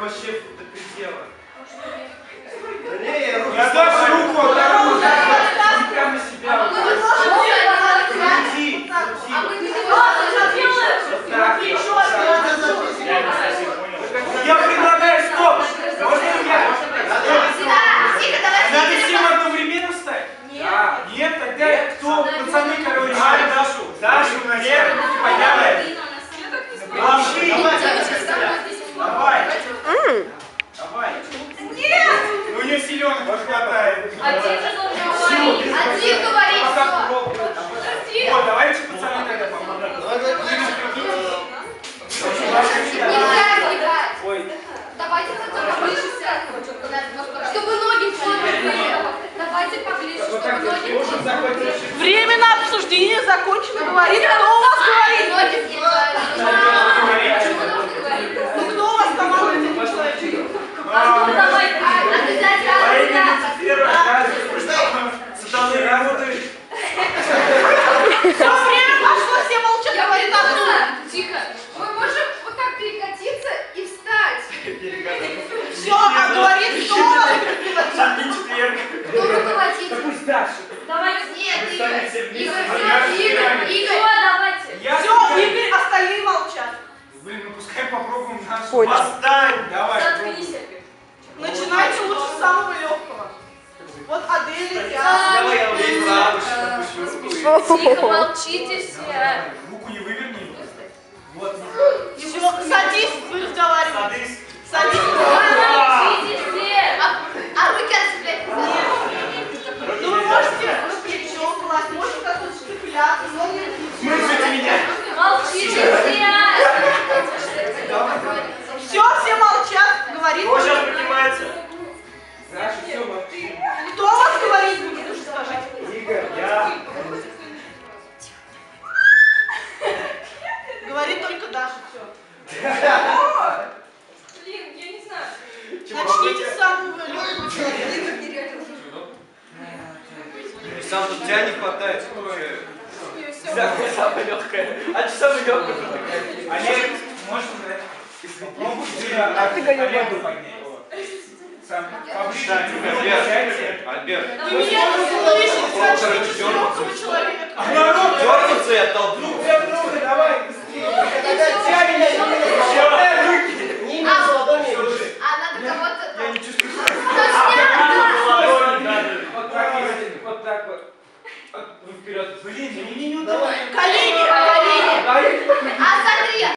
вообще до предела. Я даже руку обнаружил. Прямо на себя. Иди. Я предлагаю, стоп! Можно я? Надо всем одновременно встать? Нет, тогда кто? Пацаны, короче. Дашу, наверх, поднялась. Давай. Давай. Нет! У нее силенок не хватает. Один говорит, все. Вот, давайте, пацаны, тогда помогать. Ой. Давайте поближе сядем, чтобы ноги были. Давайте поближе, чтобы ноги были. Время на обсуждение закончено. Говорит, кто у вас говорит? Ну кто у вас командует этим человеком? Давай, Сатаны работают. Все, время пошло, все молчат, говорит одно. Тихо. Мы можем вот так перекатиться и встать. Все, а говорит, кто у вас? Шагни четверг. Кто руководитель? Пусть Даша. Давайте. Нет, Игорь, Игорь, давайте. Все, Игорь, остальные молчат. Блин, ну пускай попробуем нашу. Понял. Восстань. Давай. Заткнись. Начинайте лучше с самого легкого. Вот Адель, я. Давай я вот Тихо, молчите все. руку не выверни. Вот. Все, садись, вы разговариваете. Садись. Садись. Молчите все. А руки отцеплять. Ну вы можете на плечо класть, можете как-то цепляться, ноги. Слышите меня? Молчите все. Все молчат, говорит. Кто сейчас поднимается? Даша, все, молчи. Кто у вас говорит будет, уж скажите. Игорь, я. Говорит только Даша, все. Блин, я не знаю. Начните с самого легкого человека. Сам тут тебя не хватает. Самое легкое. А что самое легкое? Олег, можешь играть? Попробуй Олегу поднять. Сам поближе. Альберт. Вы меня не слышите, начните с легкого человека. Дернуться и оттолкнуть. Друг друга, давай, быстрее. Тягни. А надо кого-то... Я не чувствую. Вот так вот. Вы вперед. Блин, не удавай. Колени, колени. А смотри,